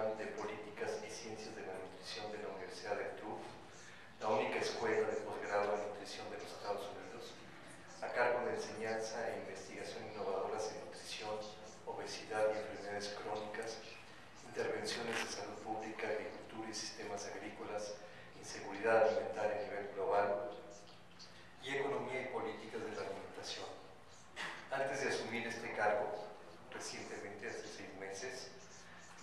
Nacional de Políticas y Ciencias de la Nutrición de la Universidad de Truf, la única escuela de posgrado en nutrición de los Estados Unidos, a cargo de enseñanza e investigación innovadoras en nutrición, obesidad y enfermedades crónicas, intervenciones de salud pública, agricultura y sistemas agrícolas, inseguridad alimentaria a nivel global y economía y políticas de la alimentación. Antes de asumir este cargo, recientemente, hace 6 meses,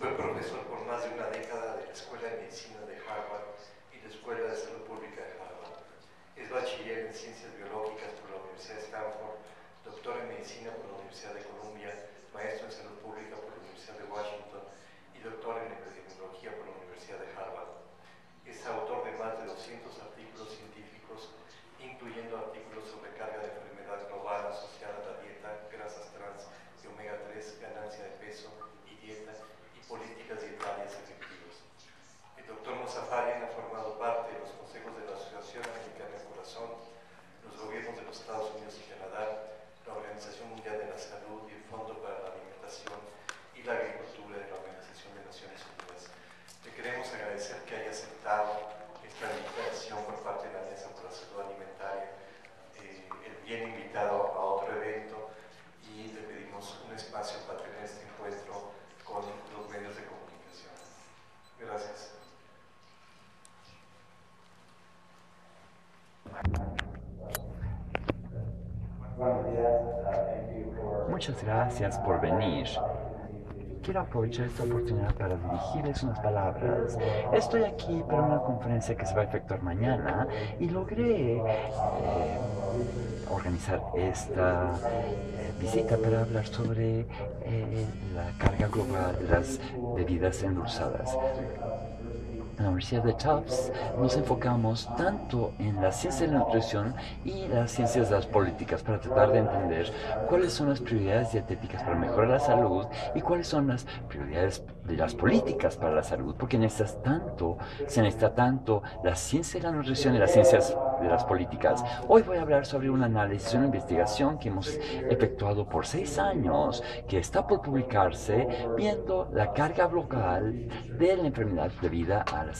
fue profesor por más de una década de la Escuela de Medicina de Harvard y la Escuela de Salud Pública de Harvard. Es bachiller en Ciencias Biológicas por la Universidad de Stanford, doctor en Medicina por la Universidad de Columbia, maestro en Salud Pública por la Universidad de Washington y doctor en Epidemiología por la Universidad de Harvard. Es autor de más de 200 artículos científicos, incluyendo artículos sobre carga de enfermedad global asociada a la dieta, grasas trans y omega 3, ganancia de peso y dieta y políticas dietarias efectivas. El doctor Muzafarian ha formado parte de los consejos de la Asociación Americana del Corazón, los gobiernos de los Estados Unidos y Canadá, la Organización Mundial de la Salud y el Fondo para la Alimentación y la Agricultura de la Organización de Naciones Unidas. Le queremos agradecer que haya aceptado esta invitación por parte de la Alianza por la Salud Alimentaria, el bien invitado a otro evento, y le pedimos un espacio para tener este encuentro con los medios de comunicación. Gracias. Muchas gracias por venir. Quiero aprovechar esta oportunidad para dirigirles unas palabras. Estoy aquí para una conferencia que se va a efectuar mañana y logré organizar esta visita para hablar sobre la carga global de las bebidas endulzadas. En la Universidad de Tufts nos enfocamos tanto en la ciencia de la nutrición y las ciencias de las políticas para tratar de entender cuáles son las prioridades dietéticas para mejorar la salud y cuáles son las prioridades de las políticas para la salud, porque se necesita tanto la ciencia de la nutrición y las ciencias de las políticas. Hoy voy a hablar sobre un análisis, una investigación que hemos efectuado por 6 años, que está por publicarse, viendo la carga global de la enfermedad debida a las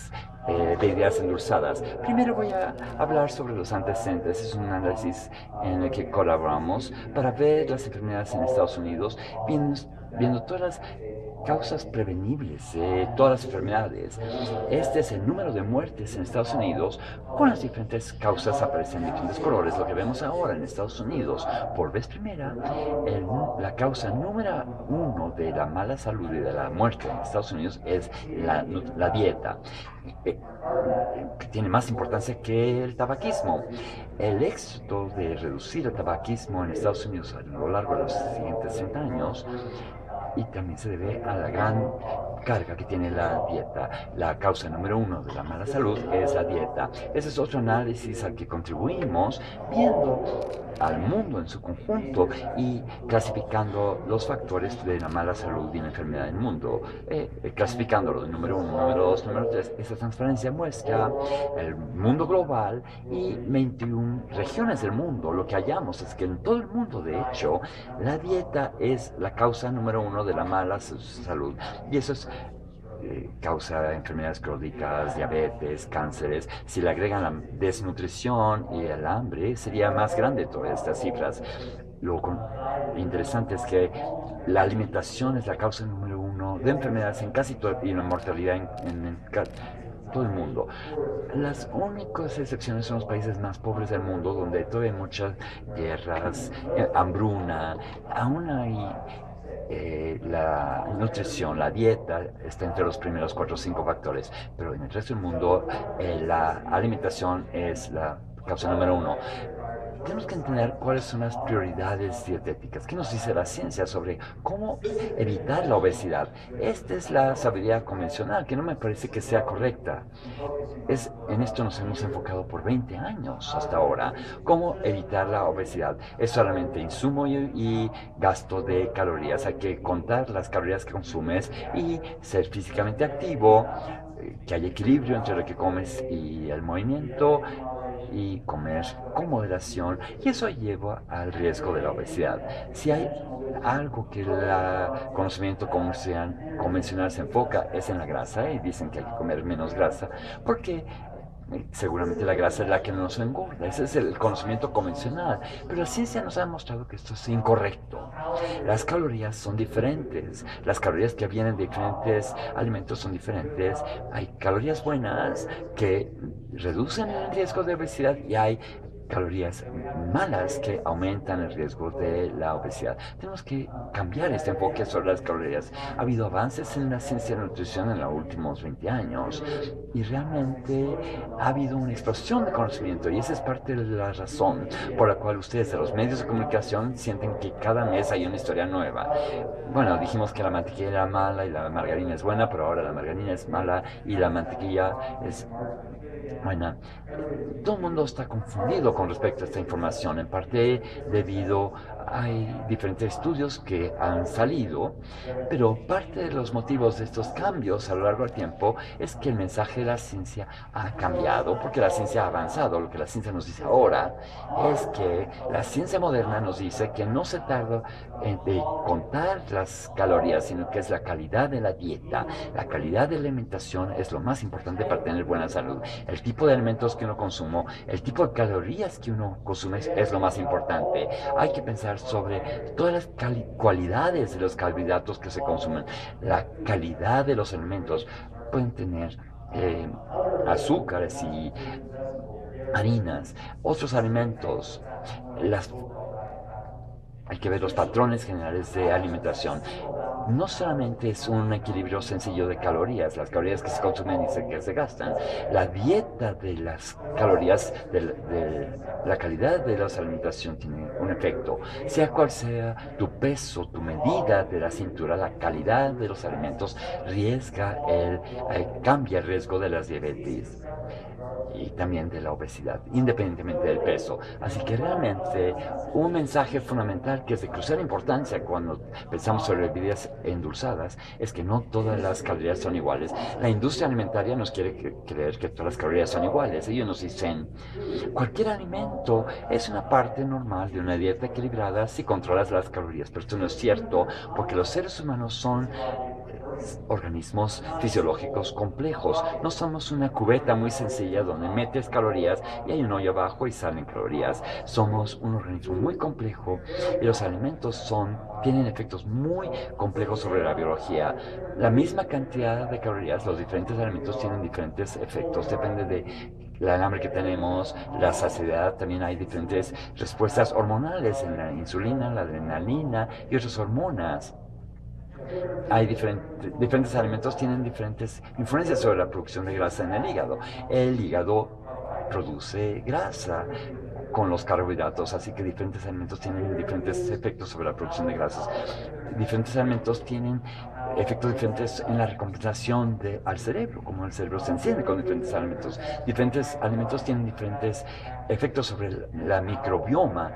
bebidas endulzadas. Primero voy a hablar sobre los antecedentes. Es un análisis en el que colaboramos para ver las enfermedades en Estados Unidos, viendo todas las causas prevenibles de todas las enfermedades. Este es el número de muertes en Estados Unidos, con las diferentes causas aparecen en diferentes colores. Lo que vemos ahora en Estados Unidos, por vez primera, la causa número 1 de la mala salud y de la muerte en Estados Unidos es la dieta, que tiene más importancia que el tabaquismo. El éxito de reducir el tabaquismo en Estados Unidos a lo largo de los siguientes 30 años y también se debe a la gran carga que tiene la dieta. La causa número 1 de la mala salud es la dieta. Ese es otro análisis al que contribuimos, viendo al mundo en su conjunto y clasificando los factores de la mala salud y la enfermedad en el mundo, clasificándolo de número 1, número 2, número 3. Esta transparencia muestra el mundo global y 21 regiones del mundo. Lo que hallamos es que en todo el mundo, de hecho, la dieta es la causa número 1 de la mala salud, y eso es causa enfermedades crónicas, diabetes, cánceres. Si le agregan la desnutrición y el hambre, sería más grande todas estas cifras. Lo interesante es que la alimentación es la causa número 1 de enfermedades en casi todo, y la mortalidad en todo el mundo. Las únicas excepciones son los países más pobres del mundo, donde todavía hay muchas guerras, hambruna. Aún hay la nutrición, la dieta está entre los primeros 4 o 5 factores, pero en el resto del mundo la alimentación es la causa número 1. Tenemos que entender cuáles son las prioridades dietéticas. ¿Qué nos dice la ciencia sobre cómo evitar la obesidad? Esta es la sabiduría convencional, que no me parece que sea correcta. En esto nos hemos enfocado por 20 años hasta ahora. ¿Cómo evitar la obesidad? Es solamente insumo y gasto de calorías. Hay que contar las calorías que consumes y ser físicamente activo, que haya equilibrio entre lo que comes y el movimiento, y comer con moderación, y eso lleva al riesgo de la obesidad. Si hay algo que el conocimiento convencional se enfoca es en la grasa, y dicen que hay que comer menos grasa, porque seguramente la grasa es la que nos engorda. Ese es el conocimiento convencional. Pero la ciencia nos ha demostrado que esto es incorrecto. Las calorías son diferentes. Las calorías que vienen de diferentes alimentos son diferentes. Hay calorías buenas que reducen el riesgo de obesidad y hay calorías malas que aumentan el riesgo de la obesidad. Tenemos que cambiar este enfoque sobre las calorías. Ha habido avances en la ciencia de la nutrición en los últimos 20 años y realmente ha habido una explosión de conocimiento, y esa es parte de la razón por la cual ustedes de los medios de comunicación sienten que cada mes hay una historia nueva. Bueno, dijimos que la mantequilla era mala y la margarina es buena, pero ahora la margarina es mala y la mantequilla es buena. Todo el mundo está confundido con respecto a esta información, en parte debido a diferentes estudios que han salido, pero parte de los motivos de estos cambios a lo largo del tiempo es que el mensaje de la ciencia ha cambiado, porque la ciencia ha avanzado. Lo que la ciencia nos dice ahora es que la ciencia moderna nos dice que no se trata de contar las calorías, sino que es la calidad de la dieta. La calidad de la alimentación es lo más importante para tener buena salud. El tipo de alimentos que uno consume, el tipo de calorías que uno consume es lo más importante. Hay que pensar sobre todas las cualidades de los carbohidratos que se consumen. La calidad de los alimentos pueden tener azúcares y harinas, otros alimentos. Hay que ver los patrones generales de alimentación. No solamente es un equilibrio sencillo de calorías, las calorías que se consumen y que se gastan. La dieta de las calorías, de la calidad de la alimentación tiene un efecto. Sea cual sea tu peso, tu medida de la cintura, la calidad de los alimentos cambia el riesgo de las diabetes y también de la obesidad, independientemente del peso. Así que realmente un mensaje fundamental que es de crucial importancia cuando pensamos sobre bebidas endulzadas es que no todas las calorías son iguales. La industria alimentaria nos quiere creer que todas las calorías son iguales. Ellos nos dicen, cualquier alimento es una parte normal de una dieta equilibrada si controlas las calorías, pero esto no es cierto, porque los seres humanos son organismos fisiológicos complejos. No somos una cubeta muy sencilla donde metes calorías y hay un hoyo abajo y salen calorías. Somos un organismo muy complejo y los alimentos tienen efectos muy complejos sobre la biología. La misma cantidad de calorías, los diferentes alimentos tienen diferentes efectos, depende de la hambre que tenemos, la saciedad. También hay diferentes respuestas hormonales en la insulina, la adrenalina y otras hormonas. Hay diferentes alimentos tienen diferentes influencias sobre la producción de grasa en el hígado. El hígado produce grasa con los carbohidratos, así que diferentes alimentos tienen diferentes efectos sobre la producción de grasas. Diferentes alimentos tienen efectos diferentes en la recompensación al cerebro, como el cerebro se enciende con diferentes alimentos. Diferentes alimentos tienen diferentes efectos sobre la microbioma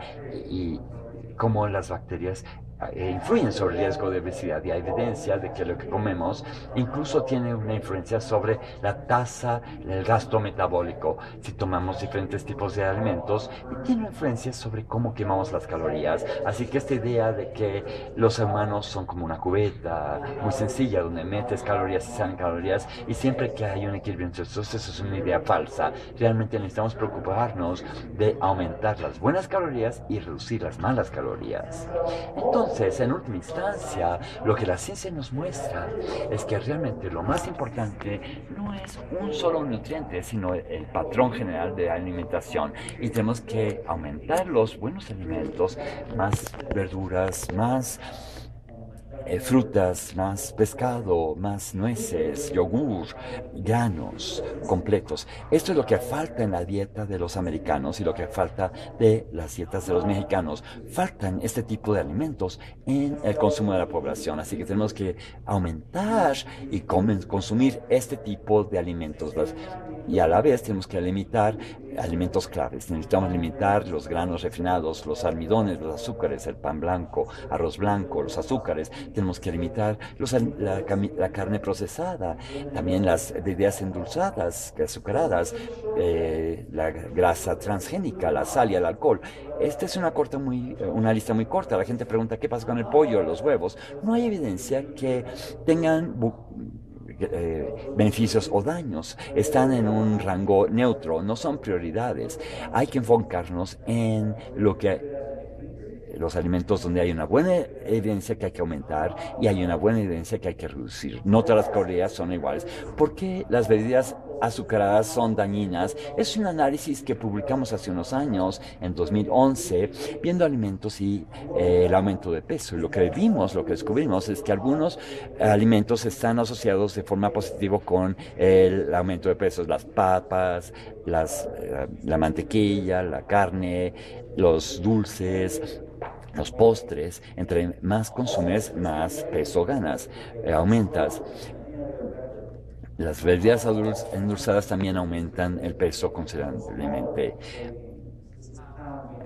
y cómo las bacterias influyen sobre el riesgo de obesidad, y hay evidencia de que lo que comemos incluso tiene una influencia sobre la tasa del gasto metabólico. Si tomamos diferentes tipos de alimentos, tiene una influencia sobre cómo quemamos las calorías. Así que esta idea de que los humanos son como una cubeta muy sencilla donde metes calorías y salen calorías y siempre que hay un equilibrio entre estos, eso es una idea falsa. Realmente necesitamos preocuparnos de aumentar las buenas calorías y reducir las malas calorías. Entonces, en última instancia, lo que la ciencia nos muestra es que realmente lo más importante no es un solo nutriente, sino el patrón general de alimentación. Y tenemos que aumentar los buenos alimentos, más verduras, más frutas, más pescado, más nueces, yogur, granos completos. Esto es lo que falta en la dieta de los americanos y lo que falta de las dietas de los mexicanos. Faltan este tipo de alimentos en el consumo de la población, así que tenemos que aumentar y consumir este tipo de alimentos. Y a la vez tenemos que limitar alimentos claves. Necesitamos limitar los granos refinados, los almidones, los azúcares, el pan blanco, arroz blanco, los azúcares. Tenemos que limitar la carne procesada, también las bebidas endulzadas, azucaradas, la grasa transgénica, la sal y el alcohol. Esta es una lista muy corta. La gente pregunta qué pasa con el pollo, los huevos. No hay evidencia que tengan beneficios o daños. Están en un rango neutro, no son prioridades. Hay que enfocarnos en los alimentos donde hay una buena evidencia que hay que aumentar y hay una buena evidencia que hay que reducir. No todas las calorías son iguales. ¿Por qué las bebidas azucaradas son dañinas? Es un análisis que publicamos hace unos años, en 2011, viendo alimentos y el aumento de peso. Y lo que descubrimos es que algunos alimentos están asociados de forma positiva con el aumento de peso. Las papas, la mantequilla, la carne, los dulces, los postres. Entre más consumes, más peso ganas, aumentas. Las bebidas endulzadas también aumentan el peso considerablemente.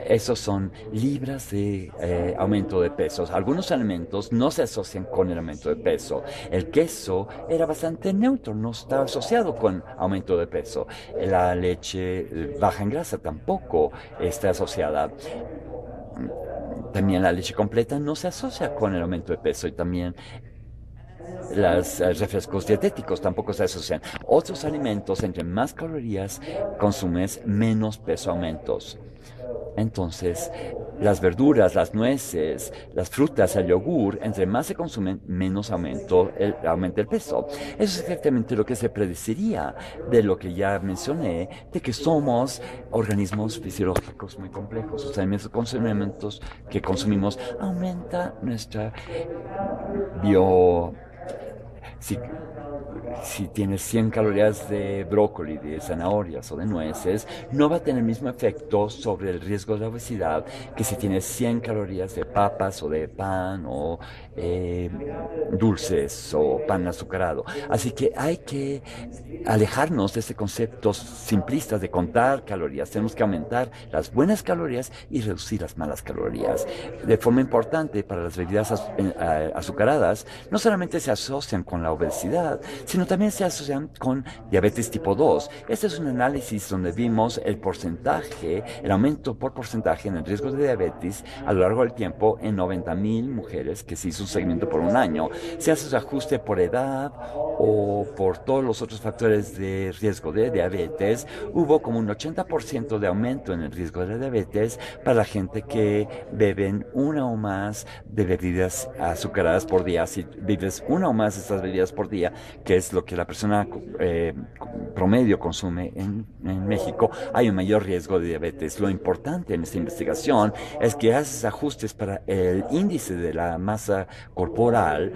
Esos son libras de aumento de pesos. Algunos alimentos no se asocian con el aumento de peso. El queso era bastante neutro, no estaba asociado con aumento de peso. La leche baja en grasa tampoco está asociada. También la leche completa no se asocia con el aumento de peso y también los refrescos dietéticos tampoco se asocian. Otros alimentos, entre más calorías consumes, menos peso aumentos. Entonces, las verduras, las nueces, las frutas, el yogur, entre más se consumen, menos aumenta el peso. Eso es exactamente lo que se predeciría de lo que ya mencioné, de que somos organismos fisiológicos muy complejos. Los alimentos que consumimos aumenta nuestra bio... Si tienes 100 calorías de brócoli, de zanahorias o de nueces, no va a tener el mismo efecto sobre el riesgo de la obesidad que si tienes 100 calorías de papas o de pan o dulces o pan azucarado. Así que hay que alejarnos de ese concepto simplista de contar calorías. Tenemos que aumentar las buenas calorías y reducir las malas calorías. De forma importante, para las bebidas azucaradas, no solamente se asocian con la obesidad, sino también se asocian con diabetes tipo 2. Este es un análisis donde vimos el aumento por porcentaje en el riesgo de diabetes a lo largo del tiempo en 90,000 mujeres que se hizo un seguimiento por un año. Se hace su ajuste por edad o por todos los otros factores de riesgo de diabetes. Hubo como un 80% de aumento en el riesgo de la diabetes para la gente que beben una o más de bebidas azucaradas por día. Si bebes una o más de estas bebidas por día, que es lo que la persona promedio consume en México, hay un mayor riesgo de diabetes. Lo importante en esta investigación es que haces ajustes para el índice de la masa corporal,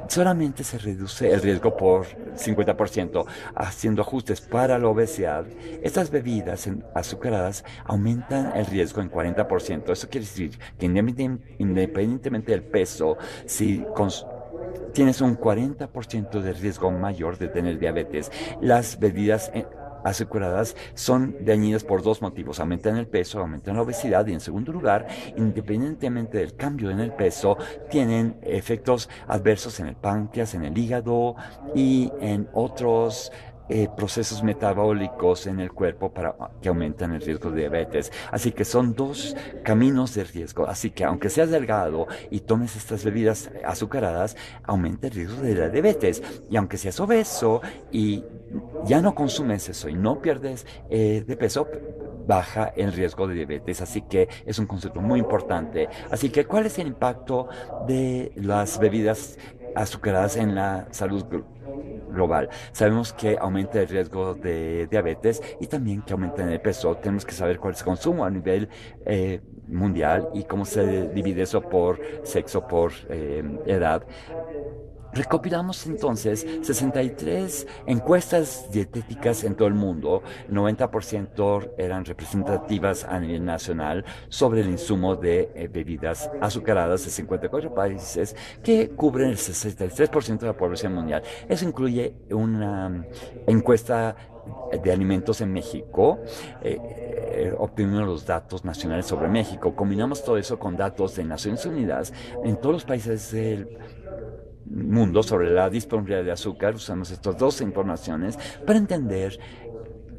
solamente se reduce el riesgo por 50%. Haciendo ajustes para la obesidad, estas bebidas azucaradas aumentan el riesgo en 40%. Eso quiere decir que independientemente del peso, si tienes un 40% de riesgo mayor de tener diabetes. Las bebidas azucaradas son dañinas por dos motivos: aumentan el peso, aumentan la obesidad, y en segundo lugar, independientemente del cambio en el peso, tienen efectos adversos en el páncreas, en el hígado y en otros procesos metabólicos en el cuerpo que aumentan el riesgo de diabetes. Así que son dos caminos de riesgo. Así que aunque seas delgado y tomes estas bebidas azucaradas, aumenta el riesgo de la diabetes. Y aunque seas obeso y ya no consumes eso y no pierdes de peso, baja el riesgo de diabetes. Así que es un concepto muy importante. Así que, ¿cuál es el impacto de las bebidas azucaradas en la salud global? Sabemos que aumenta el riesgo de diabetes y también que aumenta en el peso. Tenemos que saber cuál es el consumo a nivel mundial y cómo se divide eso por sexo, por edad. Recopilamos entonces 63 encuestas dietéticas en todo el mundo, 90% eran representativas a nivel nacional, sobre el insumo de bebidas azucaradas de 54 países que cubren el 63% de la población mundial. Eso incluye una encuesta de alimentos en México, obtuvimos los datos nacionales sobre México. Combinamos todo eso con datos de Naciones Unidas en todos los países del mundo sobre la disponibilidad de azúcar. Usamos estas dos informaciones para entender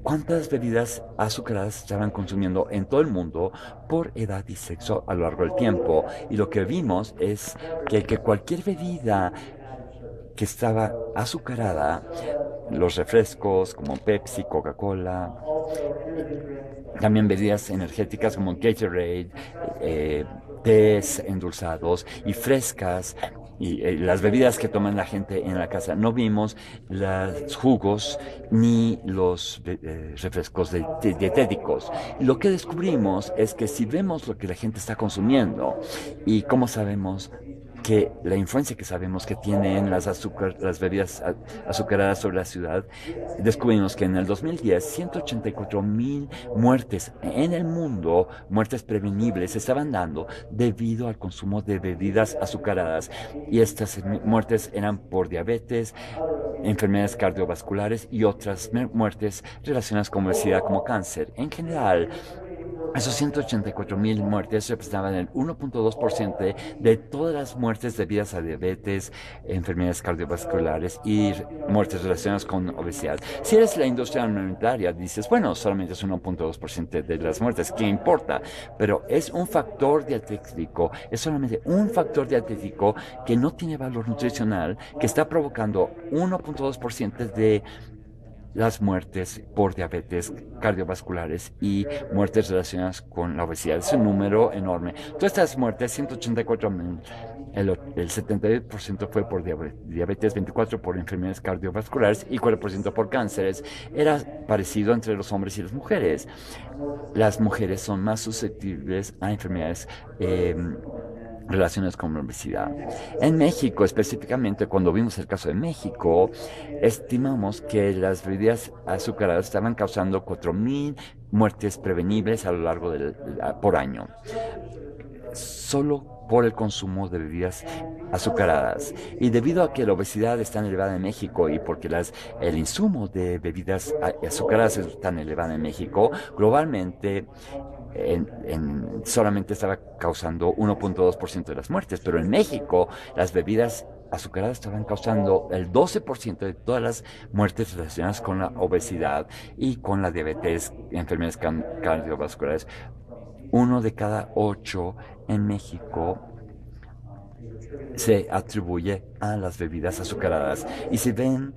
cuántas bebidas azucaradas estaban consumiendo en todo el mundo por edad y sexo a lo largo del tiempo. Y lo que vimos es que cualquier bebida que estaba azucarada, los refrescos como Pepsi, Coca-Cola, también bebidas energéticas como Gatorade, tés endulzados y frescas, y las bebidas que toman la gente en la casa. No vimos los jugos ni los refrescos dietéticos. Lo que descubrimos es que si vemos lo que la gente está consumiendo y cómo sabemos que la influencia que sabemos que tienen las bebidas azucaradas sobre la ciudad, descubrimos que en el 2010 184,000 muertes en el mundo, muertes prevenibles, se estaban dando debido al consumo de bebidas azucaradas. Y estas muertes eran por diabetes, enfermedades cardiovasculares y otras muertes relacionadas con obesidad como cáncer. En general, esos 184,000 muertes representaban el 1.2% de todas las muertes debidas a diabetes, enfermedades cardiovasculares y muertes relacionadas con obesidad. Si eres la industria alimentaria, dices, bueno, solamente es 1.2% de las muertes, ¿qué importa? Pero es un factor dietético, es solamente un factor dietético que no tiene valor nutricional, que está provocando 1.2% de las muertes por diabetes cardiovasculares y muertes relacionadas con la obesidad. Es un número enorme. Todas estas muertes, 184,000, el 78% fue por diabetes, 24% por enfermedades cardiovasculares y 4% por cánceres. Era parecido entre los hombres y las mujeres. Las mujeres son más susceptibles a enfermedades relacionadas con la obesidad. En México, específicamente, cuando vimos el caso de México, estimamos que las bebidas azucaradas estaban causando 4,000 muertes prevenibles a lo largo por año. Solo por el consumo de bebidas azucaradas. Y debido a que la obesidad es tan elevada en México y porque el insumo de bebidas azucaradas es tan elevado en México, globalmente solamente estaba causando 1.2% de las muertes, pero en México las bebidas azucaradas estaban causando el 12% de todas las muertes relacionadas con la obesidad y con la diabetes, enfermedades cardiovasculares. 1 de cada 8 en México se atribuye a las bebidas azucaradas. Y si ven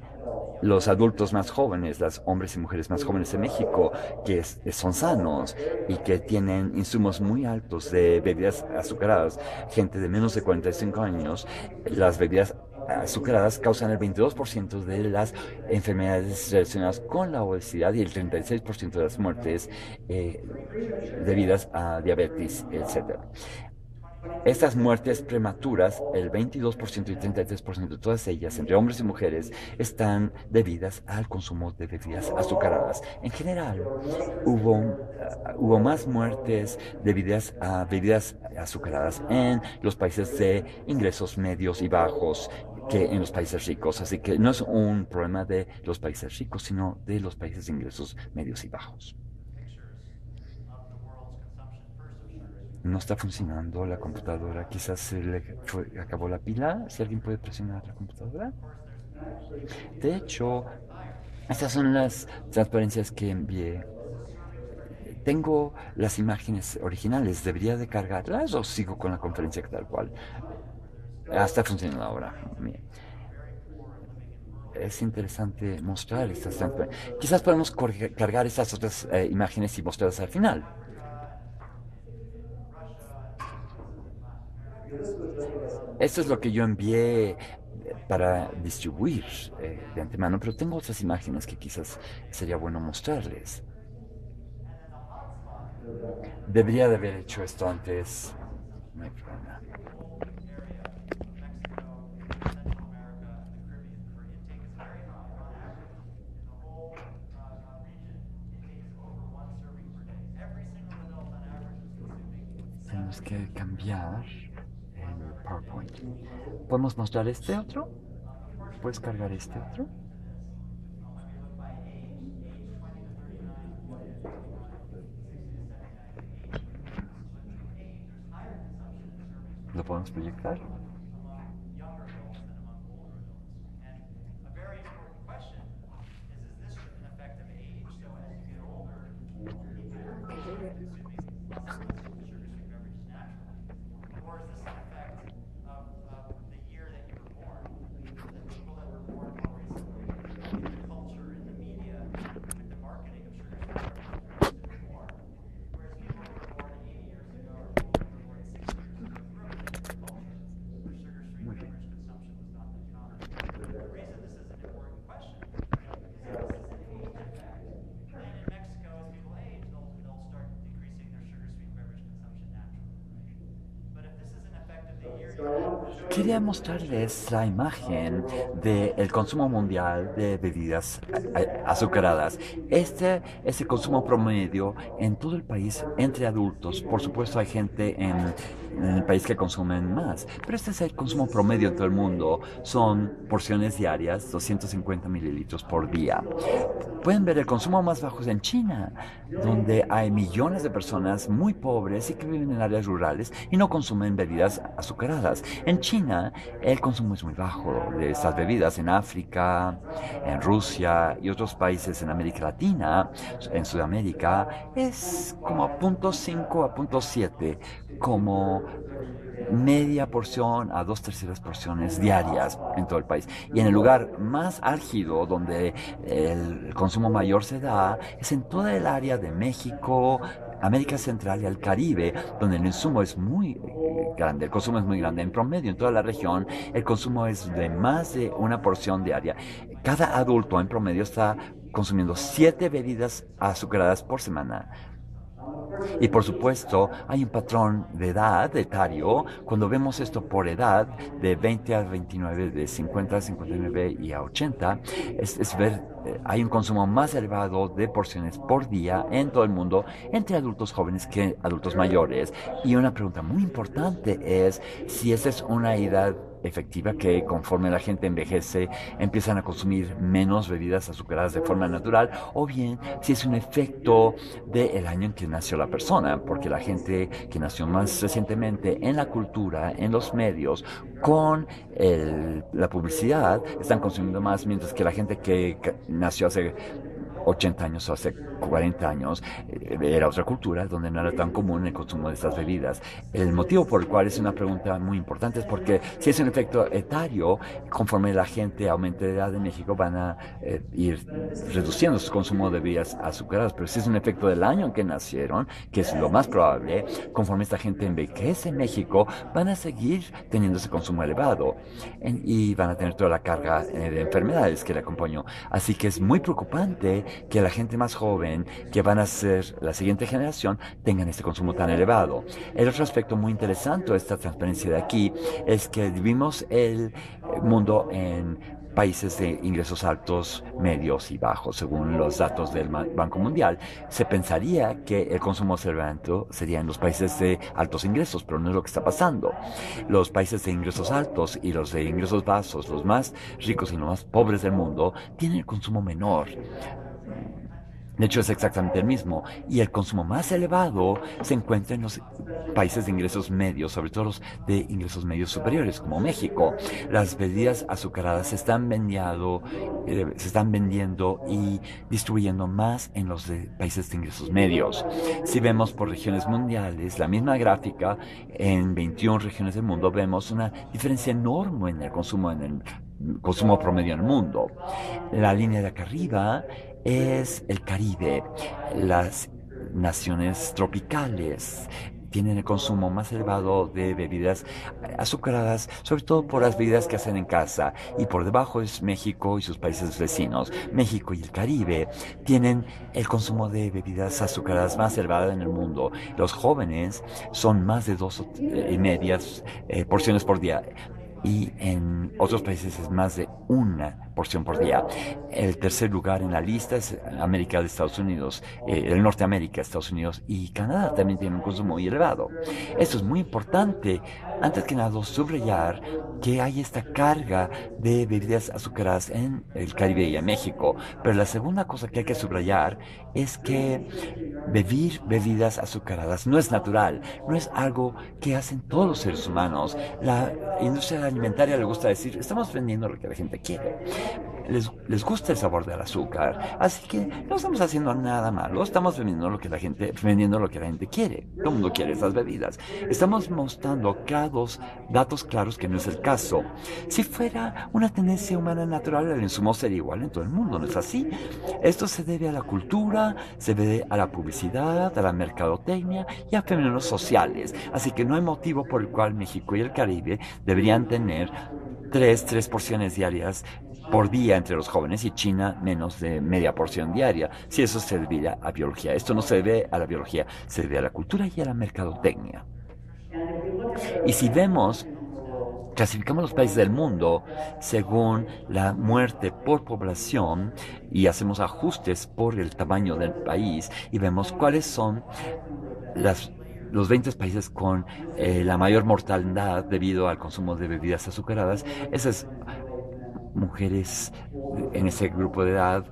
los adultos más jóvenes, los hombres y mujeres más jóvenes de México, que son sanos y que tienen insumos muy altos de bebidas azucaradas, gente de menos de 45 años, las bebidas azucaradas causan el 22% de las enfermedades relacionadas con la obesidad y el 36% de las muertes debidas a diabetes, etc. Estas muertes prematuras, el 22% y 33% de todas ellas, entre hombres y mujeres, están debidas al consumo de bebidas azucaradas. En general, hubo más muertes debidas a bebidas azucaradas en los países de ingresos medios y bajos que en los países ricos. Así que no es un problema de los países ricos, sino de los países de ingresos medios y bajos. No está funcionando la computadora, quizás se le acabó la pila. Si alguien puede presionar la computadora. De hecho, estas son las transparencias que envié. Tengo las imágenes originales, ¿debería de cargarlas o sigo con la conferencia tal cual? Está funcionando ahora. Bien. Es interesante mostrar estas transparencias. Quizás podemos cargar estas otras imágenes y mostrarlas al final. Esto es lo que yo envié para distribuir de antemano, pero tengo otras imágenes que quizás sería bueno mostrarles. Debería de haber hecho esto antes. No hay problema. Tenemos que cambiar el PowerPoint. ¿Podemos mostrar este otro? ¿Puedes cargar este otro? podemos proyectar. Quería mostrarles la imagen del consumo mundial de bebidas azucaradas. Este es el consumo promedio en todo el país entre adultos. Por supuesto hay gente en el país que consumen más, pero este es el consumo promedio en todo el mundo. Son porciones diarias, 250 mililitros por día. Pueden ver el consumo más bajo en China, donde hay millones de personas muy pobres y que viven en áreas rurales y no consumen bebidas azucaradas. En China, el consumo es muy bajo de estas bebidas. En África, en Rusia y otros países en América Latina, en Sudamérica, es como a 0.5 a 0.7, como media porción a 2/3 porciones diarias en todo el país. Y en el lugar más álgido donde el consumo mayor se da es en toda el área de México, América Central y el Caribe, donde el consumo es muy grande. El consumo es muy grande. En promedio, en toda la región, el consumo es de más de una porción diaria. Cada adulto en promedio está consumiendo 7 bebidas azucaradas por semana. Y por supuesto, hay un patrón de edad, etario. Cuando vemos esto por edad, de 20 a 29, de 50 a 59 y a 80, es ver, hay un consumo más elevado de porciones por día en todo el mundo entre adultos jóvenes que adultos mayores. Y una pregunta muy importante es si esa es una edad efectiva, que conforme la gente envejece empiezan a consumir menos bebidas azucaradas de forma natural, o bien si es un efecto del año en que nació la persona, porque la gente que nació más recientemente en la cultura, en los medios, con la publicidad, están consumiendo más, mientras que la gente que nació hace 80 años o hace 40 años, era otra cultura donde no era tan común el consumo de estas bebidas. El motivo por el cual es una pregunta muy importante es porque si es un efecto etario, conforme la gente aumente de edad en México, van a ir reduciendo su consumo de bebidas azucaradas. Pero si es un efecto del año en que nacieron, que es lo más probable, conforme esta gente envejece en México, van a seguir teniendo ese consumo elevado y van a tener toda la carga de enfermedades que le acompañó. Así que es muy preocupante que la gente más joven, que van a ser la siguiente generación, tengan este consumo tan elevado. El otro aspecto muy interesante de esta transparencia de aquí es que dividimos el mundo en países de ingresos altos, medios y bajos. Según los datos del Banco Mundial, se pensaría que el consumo elevado sería en los países de altos ingresos, pero no es lo que está pasando. Los países de ingresos altos y los de ingresos bajos, los más ricos y los más pobres del mundo, tienen el consumo menor. De hecho, es exactamente el mismo. Y el consumo más elevado se encuentra en los países de ingresos medios, sobre todo los de ingresos medios superiores, como México. Las bebidas azucaradas se están vendiendo y distribuyendo más en los países de ingresos medios. Si vemos por regiones mundiales, la misma gráfica, en 21 regiones del mundo, vemos una diferencia enorme en el consumo promedio en el mundo. La línea de acá arriba es el Caribe. Las naciones tropicales tienen el consumo más elevado de bebidas azucaradas, sobre todo por las bebidas que hacen en casa. Y por debajo es México y sus países vecinos. México y el Caribe tienen el consumo de bebidas azucaradas más elevado en el mundo. Los jóvenes son más de 2,5 porciones por día. Y en otros países es más de 1 porción por día. El tercer lugar en la lista es América de Estados Unidos, el Norteamérica, Estados Unidos y Canadá también tienen un consumo muy elevado. Esto es muy importante. Antes que nada, subrayar que hay esta carga de bebidas azucaradas en el Caribe y en México. Pero la segunda cosa que hay que subrayar es que beber bebidas azucaradas no es natural, no es algo que hacen todos los seres humanos. La industria alimentaria le gusta decir, estamos vendiendo lo que la gente quiere. Les gusta el sabor del azúcar, así que no estamos haciendo nada malo, estamos vendiendo lo que la gente quiere. Todo el mundo quiere esas bebidas. Estamos mostrando datos claros que no es el caso. Si fuera una tendencia humana natural, el insumo sería igual en todo el mundo, ¿no es así? Esto se debe a la cultura, se debe a la publicidad, a la mercadotecnia y a fenómenos sociales. Así que no hay motivo por el cual México y el Caribe deberían tener tres porciones diarias por día entre los jóvenes y China menos de media porción diaria, si eso se debe a biología. Esto no se debe a la biología, se debe a la cultura y a la mercadotecnia. Y si clasificamos los países del mundo según la muerte por población y hacemos ajustes por el tamaño del país y vemos cuáles son los 20 países con la mayor mortalidad debido al consumo de bebidas azucaradas, esas mujeres en ese grupo de edad,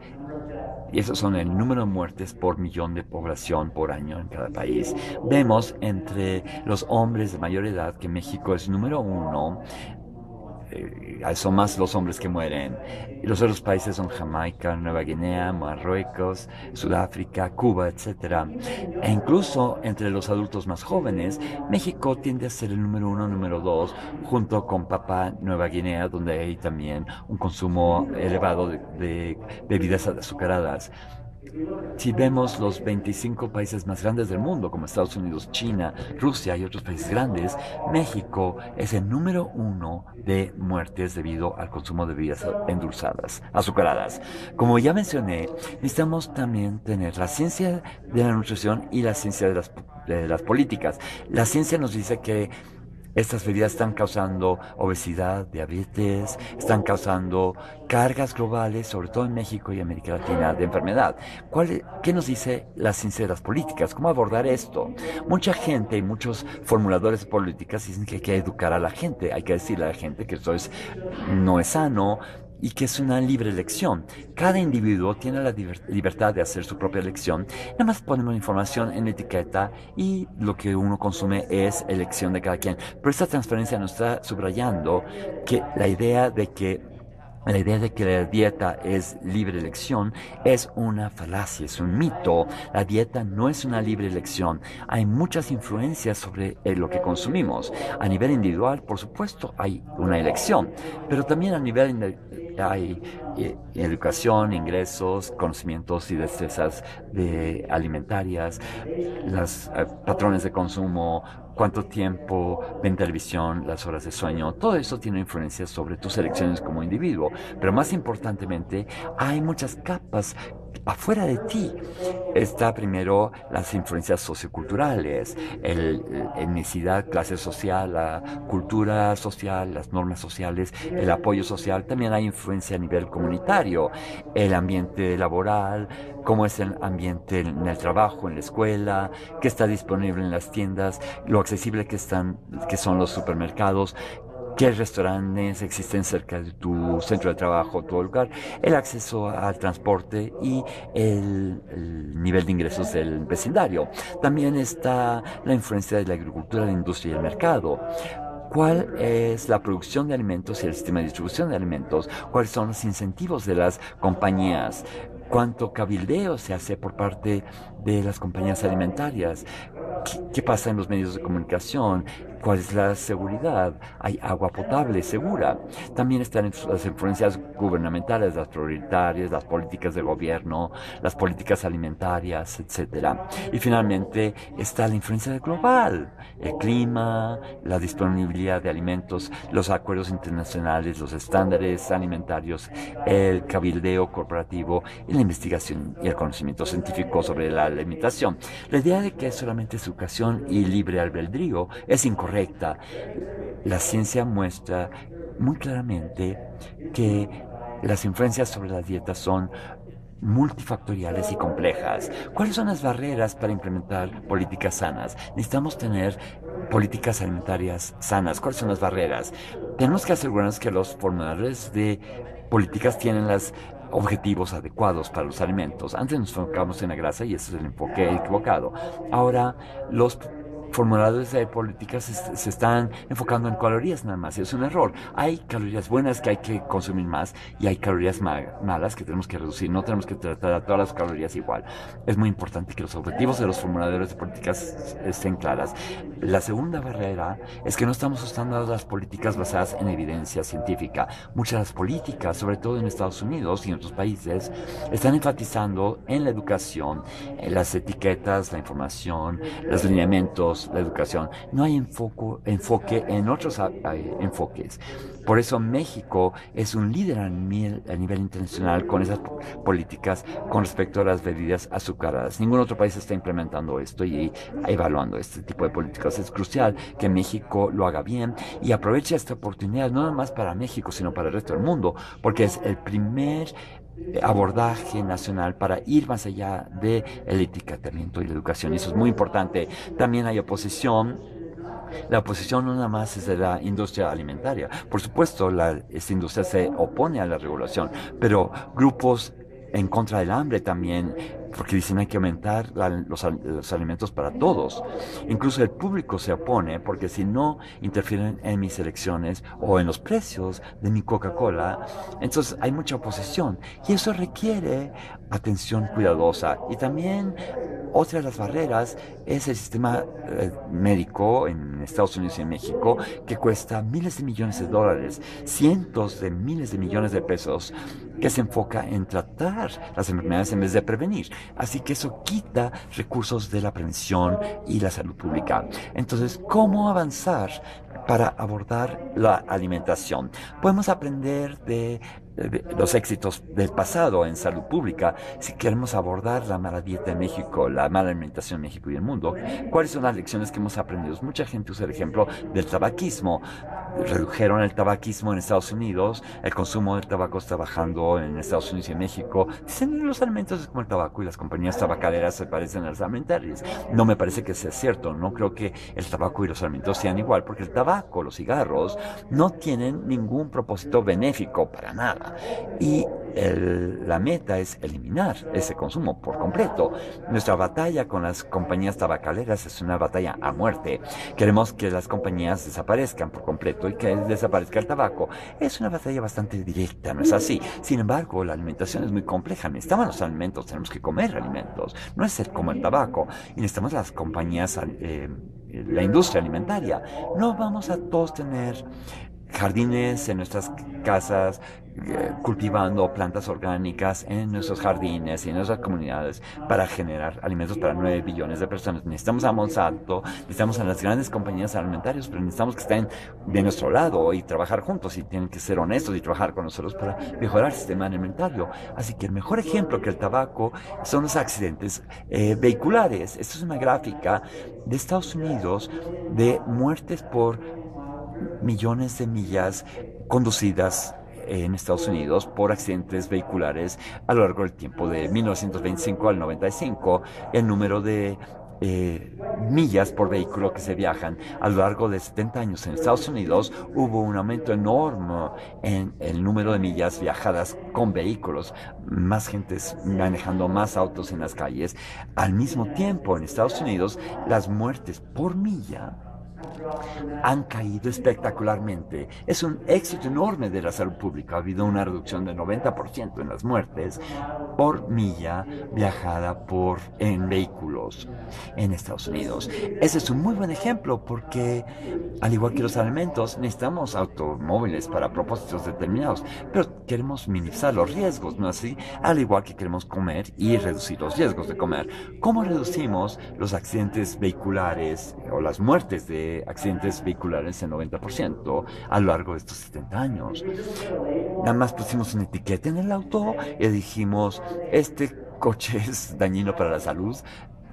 y esos son el número de muertes por millón de población por año en cada país. Vemos entre los hombres de mayor edad que México es número 1, son más los hombres que mueren. Los otros países son Jamaica, Nueva Guinea, Marruecos, Sudáfrica, Cuba, etc. E incluso entre los adultos más jóvenes, México tiende a ser el número 1, número 2, junto con Papúa Nueva Guinea, donde hay también un consumo elevado de bebidas azucaradas. Si vemos los 25 países más grandes del mundo, como Estados Unidos, China, Rusia y otros países grandes, México es el número 1 de muertes debido al consumo de bebidas azucaradas. Como ya mencioné, necesitamos también tener la ciencia de la nutrición y la ciencia de las políticas. La ciencia nos dice que estas bebidas están causando obesidad, diabetes, están causando cargas globales, sobre todo en México y América Latina, de enfermedad. ¿Qué nos dice la ciencia de las políticas? ¿Cómo abordar esto? Mucha gente y muchos formuladores de políticas dicen que hay que educar a la gente, hay que decirle a la gente que esto no es sano, y que es una libre elección. Cada individuo tiene la libertad de hacer su propia elección. Nada más ponemos información en la etiqueta y lo que uno consume es elección de cada quien. Pero esta transferencia nos está subrayando que la idea de que la dieta es libre elección es una falacia, es un mito. La dieta no es una libre elección. Hay muchas influencias sobre lo que consumimos. A nivel individual, por supuesto, hay una elección, pero también a nivel hay educación, ingresos, conocimientos y destrezas alimentarias, los patrones de consumo, cuánto tiempo ven televisión, las horas de sueño, todo eso tiene influencia sobre tus elecciones como individuo. Pero más importantemente, hay muchas capas afuera de ti. Está primero las influencias socioculturales, etnicidad, clase social, la cultura social, las normas sociales, el apoyo social. También hay influencia a nivel comunitario, el ambiente laboral, cómo es el ambiente en el trabajo, en la escuela, qué está disponible en las tiendas, lo accesible que son los supermercados, qué restaurantes existen cerca de tu centro de trabajo, tu lugar, el acceso al transporte y el nivel de ingresos del vecindario. También está la influencia de la agricultura, la industria y el mercado. ¿Cuál es la producción de alimentos y el sistema de distribución de alimentos? ¿Cuáles son los incentivos de las compañías? ¿Cuánto cabildeo se hace por parte de las compañías alimentarias? ¿Qué pasa en los medios de comunicación? ¿Cuál es la seguridad? ¿Hay agua potable segura? También están las influencias gubernamentales, las prioritarias, las políticas de gobierno, las políticas alimentarias, etc. Y finalmente está la influencia global, el clima, la disponibilidad de alimentos, los acuerdos internacionales, los estándares alimentarios, el cabildeo corporativo y la investigación y el conocimiento científico sobre la alimentación. La idea de que solamente es educación y libre albedrío es incorrecta. La ciencia muestra muy claramente que las influencias sobre las dietas son multifactoriales y complejas. ¿Cuáles son las barreras para implementar políticas sanas? Necesitamos tener políticas alimentarias sanas. ¿Cuáles son las barreras? Tenemos que asegurarnos que los formuladores de políticas tienen los objetivos adecuados para los alimentos. Antes nos enfocamos en la grasa y ese es el enfoque equivocado. Ahora, los formuladores de políticas se están enfocando en calorías nada más. Es un error. Hay calorías buenas que hay que consumir más y hay calorías malas que tenemos que reducir. No tenemos que tratar a todas las calorías igual. Es muy importante que los objetivos de los formuladores de políticas estén claras. La segunda barrera es que no estamos usando las políticas basadas en evidencia científica. Muchas de las políticas, sobre todo en Estados Unidos y en otros países, están enfatizando en la educación, en las etiquetas, la información, los lineamientos, la educación. No hay enfoque en otros enfoques. Por eso México es un líder a nivel internacional con esas políticas con respecto a las bebidas azucaradas. Ningún otro país está implementando esto y evaluando este tipo de políticas. Es crucial que México lo haga bien y aproveche esta oportunidad, no nada más para México, sino para el resto del mundo, porque es el primer abordaje nacional para ir más allá del etiquetamiento y la educación. Y eso es muy importante. También hay oposición. La oposición no nada más es de la industria alimentaria. Por supuesto, esta industria se opone a la regulación, pero grupos en contra del hambre también, porque dicen hay que aumentar los alimentos para todos. Incluso el público se opone, porque si no interfieren en mis elecciones o en los precios de mi Coca-Cola, entonces hay mucha oposición. Y eso requiere atención cuidadosa. Y también otra de las barreras es el sistema médico en Estados Unidos y en México, que cuesta miles de millones de dólares, cientos de miles de millones de pesos, que se enfoca en tratar las enfermedades en vez de prevenir. Así que eso quita recursos de la prevención y la salud pública. Entonces, ¿cómo avanzar para abordar la alimentación? Podemos aprender de los éxitos del pasado en salud pública si queremos abordar la mala dieta en México, la mala alimentación en México y el mundo. ¿Cuáles son las lecciones que hemos aprendido? Mucha gente usa el ejemplo del tabaquismo. Redujeron el tabaquismo en Estados Unidos, el consumo del tabaco está bajando en Estados Unidos y en México. Dicen que los alimentos es como el tabaco y las compañías tabacaleras se parecen a las alimentarias. No me parece que sea cierto. No creo que el tabaco y los alimentos sean igual, porque el tabaco, los cigarros, no tienen ningún propósito benéfico para nada. Y la meta es eliminar ese consumo por completo. Nuestra batalla con las compañías tabacaleras es una batalla a muerte. Queremos que las compañías desaparezcan por completo y que desaparezca el tabaco. Es una batalla bastante directa, ¿no es así? Sin embargo, la alimentación es muy compleja. Necesitamos los alimentos, tenemos que comer alimentos. No es ser como el tabaco. Y necesitamos las compañías, la industria alimentaria. No vamos a todos tener jardines en nuestras casas, cultivando plantas orgánicas en nuestros jardines y en nuestras comunidades para generar alimentos para 9 billones de personas. Necesitamos a Monsanto, necesitamos a las grandes compañías alimentarias, pero necesitamos que estén de nuestro lado y trabajar juntos y tienen que ser honestos y trabajar con nosotros para mejorar el sistema alimentario. Así que el mejor ejemplo que el tabaco son los accidentes vehiculares. Esta es una gráfica de Estados Unidos de muertes por millones de millas conducidas en Estados Unidos por accidentes vehiculares a lo largo del tiempo de 1925 al 95. El número de millas por vehículo que se viajan a lo largo de 70 años en Estados Unidos, hubo un aumento enorme en el número de millas viajadas con vehículos, más gente manejando más autos en las calles. Al mismo tiempo, en Estados Unidos, las muertes por milla han caído espectacularmente. Es un éxito enorme de la salud pública. Ha habido una reducción del 90% en las muertes por milla viajada en vehículos en Estados Unidos. Ese es un muy buen ejemplo porque, al igual que los alimentos, necesitamos automóviles para propósitos determinados, pero queremos minimizar los riesgos, ¿no así? Al igual que queremos comer y reducir los riesgos de comer. ¿Cómo reducimos los accidentes vehiculares o las muertes de accidentes vehiculares en 90% a lo largo de estos 70 años? Nada más pusimos una etiqueta en el auto y dijimos, este coche es dañino para la salud,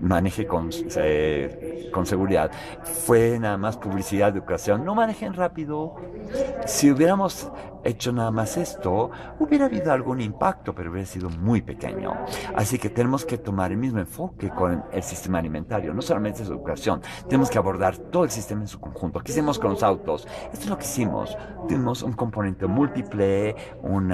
maneje con seguridad. Fue nada más publicidad de educación. No manejen rápido. Si hubiéramos hecho nada más esto, hubiera habido algún impacto, pero hubiera sido muy pequeño. Así que tenemos que tomar el mismo enfoque con el sistema alimentario. No solamente es educación, tenemos que abordar todo el sistema en su conjunto. ¿Qué hicimos con los autos? Esto es lo que hicimos. Tuvimos un componente múltiple, un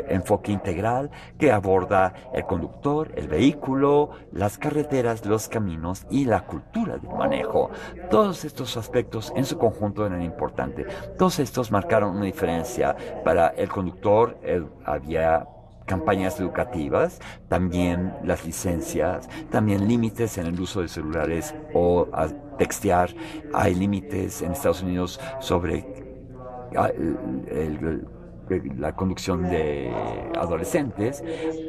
enfoque integral que aborda el conductor, el vehículo, las carreteras, los caminos y la cultura del manejo. Todos estos aspectos en su conjunto eran importantes. Todos estos marcaron una diferencia. Para el conductor había campañas educativas, también las licencias, también límites en el uso de celulares o a textear. Hay límites en Estados Unidos sobre la conducción de adolescentes.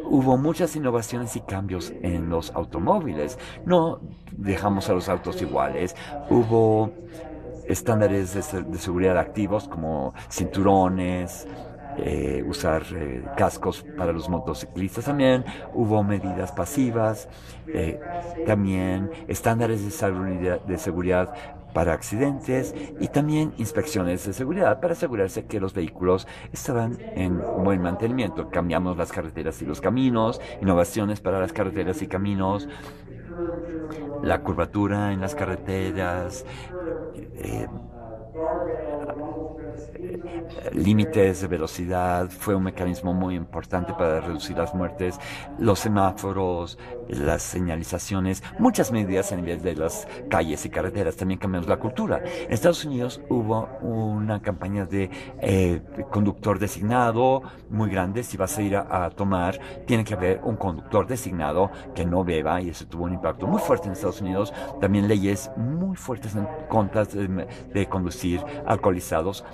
Hubo muchas innovaciones y cambios en los automóviles. No dejamos a los autos iguales. Hubo estándares de seguridad activos como cinturones, usar cascos para los motociclistas. También hubo medidas pasivas, también estándares de seguridad para accidentes y también inspecciones de seguridad para asegurarse que los vehículos estaban en buen mantenimiento. Cambiamos las carreteras y los caminos, innovaciones para las carreteras y caminos, la curvatura en las carreteras, límites de velocidad fue un mecanismo muy importante para reducir las muertes, los semáforos, las señalizaciones, muchas medidas a nivel de las calles y carreteras. También cambiamos la cultura. En Estados Unidos hubo una campaña de conductor designado muy grande. Si vas a ir a tomar, tiene que haber un conductor designado que no beba, y eso tuvo un impacto muy fuerte en Estados Unidos. También leyes muy fuertes en contra de conducir alcoholizados.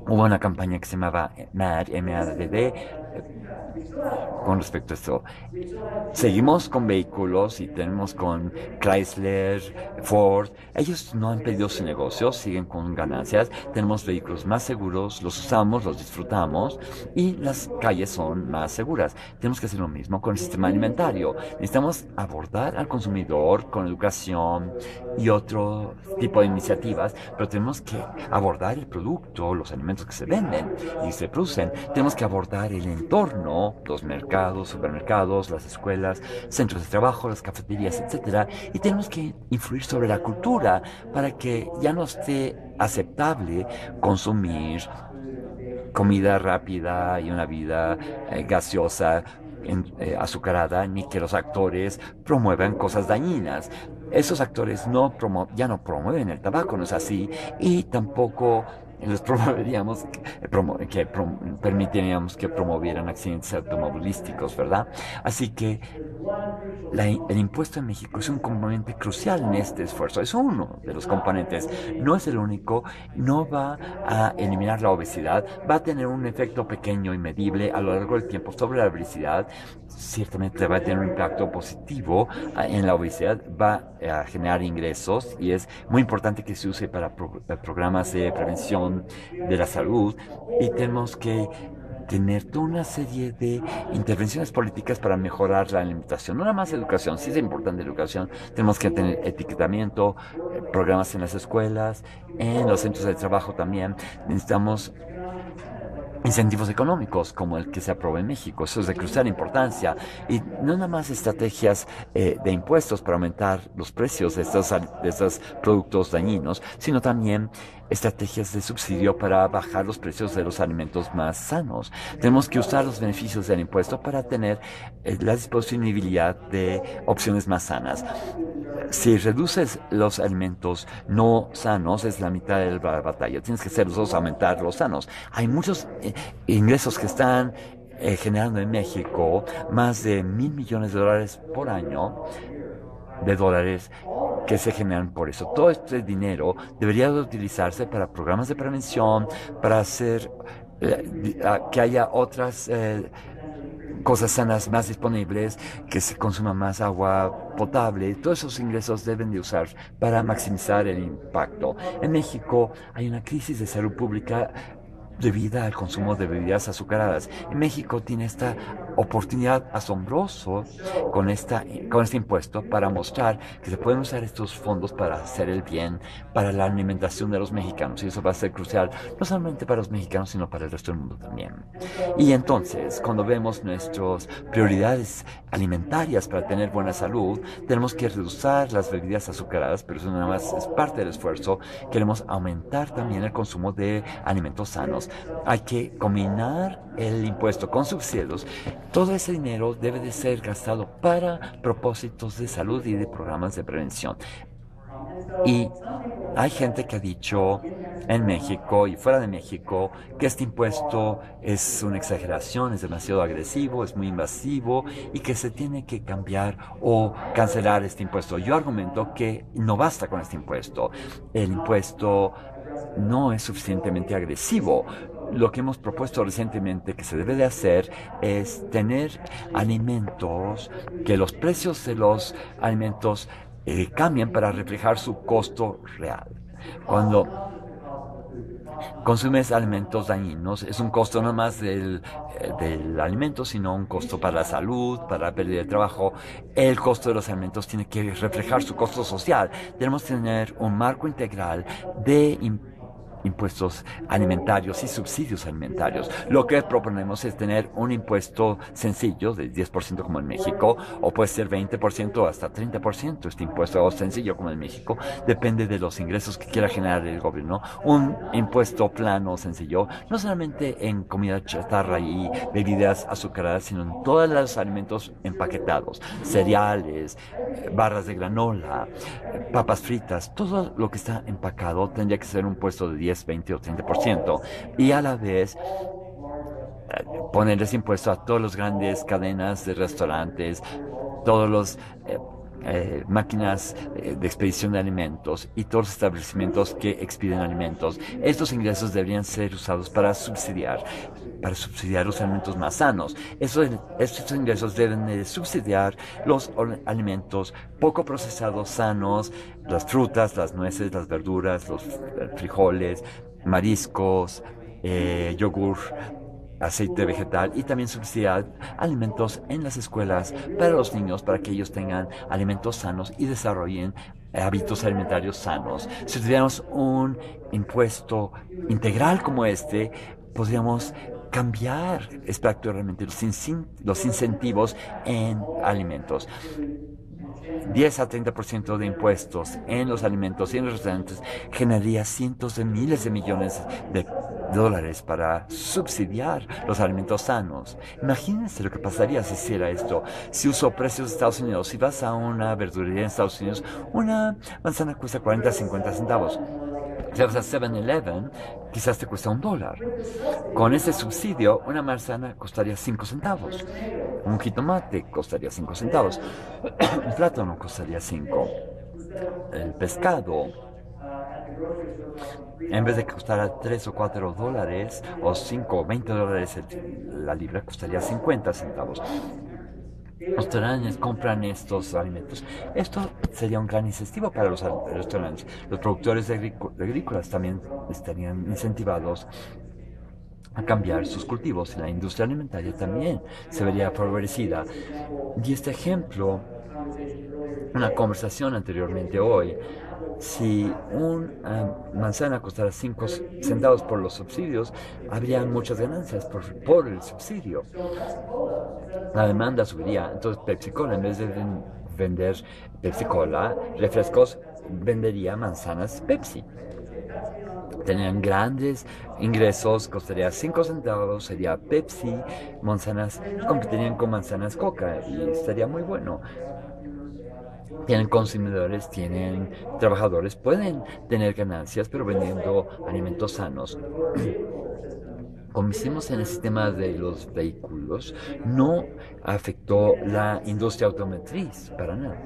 Hubo una campaña que se llamaba MAD, M-A-D-D, con respecto a esto. Seguimos con vehículos y tenemos con Chrysler, Ford. Ellos no han perdido su negocio, siguen con ganancias. Tenemos vehículos más seguros, los usamos, los disfrutamos y las calles son más seguras. Tenemos que hacer lo mismo con el sistema alimentario. Necesitamos abordar al consumidor con educación y otro tipo de iniciativas, pero tenemos que abordar el producto, los alimentos que se venden y se producen. Tenemos que abordar el entorno, los mercados, supermercados, las escuelas, centros de trabajo, las cafeterías, etcétera, y tenemos que influir sobre la cultura para que ya no esté aceptable consumir comida rápida y una vida gaseosa, azucarada, ni que los actores promuevan cosas dañinas. Esos actores ya no promueven el tabaco, no es así, y tampoco les promoveríamos permitiríamos que promovieran accidentes automovilísticos, ¿verdad? Así que el impuesto en México es un componente crucial en este esfuerzo. Es uno de los componentes, no es el único. No va a eliminar la obesidad, va a tener un efecto pequeño y medible a lo largo del tiempo sobre la obesidad. Ciertamente va a tener un impacto positivo en la obesidad, va a generar ingresos y es muy importante que se use para programas de prevención de la salud, y tenemos que tener toda una serie de intervenciones políticas para mejorar la alimentación. No nada más educación, sí es importante educación, tenemos que tener etiquetamiento, programas en las escuelas, en los centros de trabajo también. Necesitamos incentivos económicos como el que se aprobó en México. Eso es de crucial importancia, y no nada más estrategias de impuestos para aumentar los precios de estos productos dañinos, sino también estrategias de subsidio para bajar los precios de los alimentos más sanos. Tenemos que usar los beneficios del impuesto para tener la disponibilidad de opciones más sanas. Si reduces los alimentos no sanos, es la mitad de la batalla. Tienes que hacer los dos, aumentar los sanos. Hay muchos ingresos que están generando en México, más de $1,000 millones por año, de dólares que se generan por eso. Todo este dinero debería de utilizarse para programas de prevención, para hacer que haya otras cosas sanas más disponibles, que se consuma más agua potable. Todos esos ingresos deben de usar para maximizar el impacto. En México hay una crisis de salud pública debido al consumo de bebidas azucaradas. En México tiene esta oportunidad asombrosa con este impuesto para mostrar que se pueden usar estos fondos para hacer el bien, para la alimentación de los mexicanos. Y eso va a ser crucial, no solamente para los mexicanos, sino para el resto del mundo también. Y entonces, cuando vemos nuestras prioridades alimentarias para tener buena salud, tenemos que reducir las bebidas azucaradas, pero eso nada más es parte del esfuerzo. Queremos aumentar también el consumo de alimentos sanos. Hay que combinar el impuesto con subsidios. Todo ese dinero debe de ser gastado para propósitos de salud y de programas de prevención. Y hay gente que ha dicho en México y fuera de México que este impuesto es una exageración, es demasiado agresivo, es muy invasivo y que se tiene que cambiar o cancelar este impuesto. Yo argumento que no basta con este impuesto. El impuesto no es suficientemente agresivo. Lo que hemos propuesto recientemente que se debe de hacer es tener alimentos, que los precios de los alimentos cambien para reflejar su costo real. Cuando consumes alimentos dañinos, es un costo no más del alimento, sino un costo para la salud, para la pérdida de trabajo. El costo de los alimentos tiene que reflejar su costo social. Debemos tener un marco integral de impuestos alimentarios y subsidios alimentarios. Lo que proponemos es tener un impuesto sencillo de 10% como en México, o puede ser 20% o hasta 30% este impuesto sencillo como en México, depende de los ingresos que quiera generar el gobierno. Un impuesto plano sencillo, no solamente en comida chatarra y bebidas azucaradas, sino en todos los alimentos empaquetados, cereales, barras de granola, papas fritas, todo lo que está empacado tendría que ser un impuesto de 10, 20 o 30%, y a la vez ponerles impuesto a todas las grandes cadenas de restaurantes, todos los máquinas de expedición de alimentos y todos los establecimientos que expiden alimentos. Estos ingresos deberían ser usados para subsidiar los alimentos más sanos. Estos ingresos deben de subsidiar los alimentos poco procesados sanos, las frutas, las nueces, las verduras, los frijoles, mariscos, yogur, aceite vegetal, y también subsidiar alimentos en las escuelas para los niños, para que ellos tengan alimentos sanos y desarrollen hábitos alimentarios sanos. Si tuviéramos un impuesto integral como este, podríamos cambiar espectacularmente los incentivos en alimentos. 10 a 30% de impuestos en los alimentos y en los restaurantes generaría cientos de miles de millones de dólares para subsidiar los alimentos sanos. Imagínense lo que pasaría si hiciera esto. Si uso precios de Estados Unidos, si vas a una verdulería en Estados Unidos, una manzana cuesta 40 a 50 centavos. Si vas a 7-Eleven, quizás te cuesta $1. Con ese subsidio, una manzana costaría 5 centavos. Un jitomate costaría 5 centavos. Un plátano costaría 5. El pescado, en vez de que costara 3 o 4 dólares, o 5 o 20 dólares la libra, costaría 50 centavos. Los restaurantes compran estos alimentos. Esto sería un gran incentivo para los restaurantes. Los productores agrícolas también estarían incentivados a cambiar sus cultivos, y la industria alimentaria también se vería favorecida. Y este ejemplo, una conversación anteriormente hoy, si una manzana costara 5 centavos por los subsidios, habría muchas ganancias por el subsidio. La demanda subiría. Entonces Pepsi-Cola, en vez de vender Pepsi-Cola, refrescos, vendería manzanas Pepsi. Tenían grandes ingresos, costaría 5 centavos, sería Pepsi, manzanas competirían con manzanas Coca y estaría muy bueno. Tienen consumidores, tienen trabajadores, pueden tener ganancias, pero vendiendo alimentos sanos. Como hicimos en el sistema de los vehículos, no afectó la industria automotriz para nada.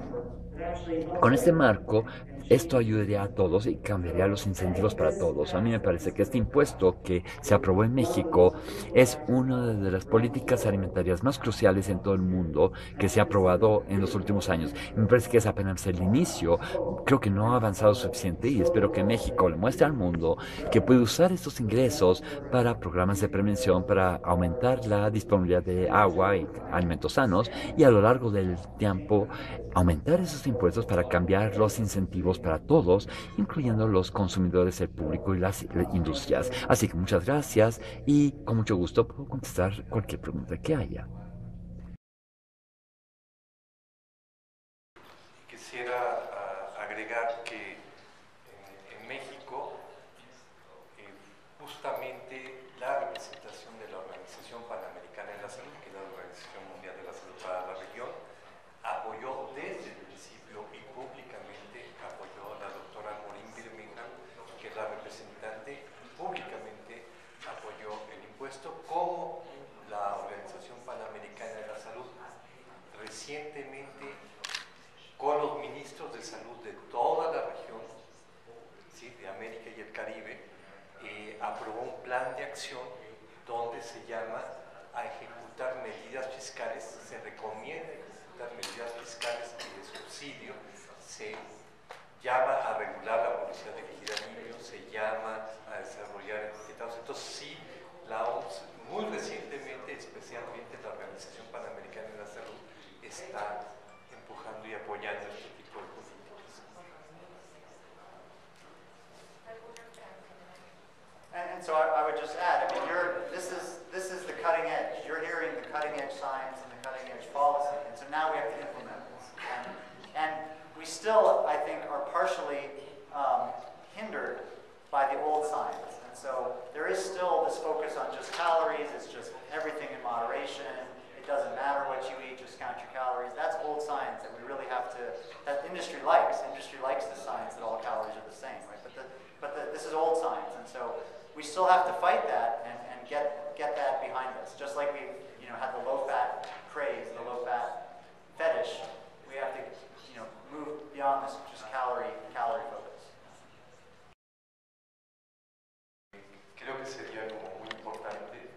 Con este marco Esto ayudaría a todos y cambiaría los incentivos para todos. A mí me parece que este impuesto que se aprobó en México es una de las políticas alimentarias más cruciales en todo el mundo que se ha aprobado en los últimos años. Me parece que es apenas el inicio. Creo que no ha avanzado suficiente y espero que México le muestre al mundo que puede usar estos ingresos para programas de prevención, para aumentar la disponibilidad de agua y alimentos sanos y a lo largo del tiempo aumentar esos impuestos para cambiar los incentivos para todos, incluyendo los consumidores, el público y las industrias. Así que muchas gracias y con mucho gusto puedo contestar cualquier pregunta que haya. Quisiera agregar que en México justamente la representación de la Organización Panamericana de la Salud, que es la Organización Mundial de la Salud para la región, apoyó desde el principio y públicamente apoyó a la doctora Maureen Birmingham, que es la representante, y públicamente apoyó el impuesto, como la Organización Panamericana de la Salud recientemente con los ministros de salud de toda la región, ¿sí?, de América y el Caribe, aprobó un plan de acción donde se llama a ejecutar medidas fiscales, se recomienda ejecutar medidas fiscales y de subsidio, se llama a regular la publicidad dirigida a niños, se llama a desarrollar etiquetados. Entonces sí, la OMS muy recientemente, especialmente la Organización Panamericana de la Salud, está empujando y apoyando este tipo de políticas. And so I would just add, I mean, this is the cutting edge. You're hearing the cutting edge science and the cutting edge policy, and so now we have to implement this. And we still, I think, are partially hindered by the old science. And so there is still this focus on just calories. It's just everything in moderation. It doesn't matter what you eat, just count your calories. That's old science that we really have to, that industry likes. Industry likes the science that all calories are the same, right? This is old science, and so we still have to fight that and get that behind us. Just like we, had the low-fat craze, the low-fat fetish, we have to, move beyond this just calorie focus. Creo que sería como muy importante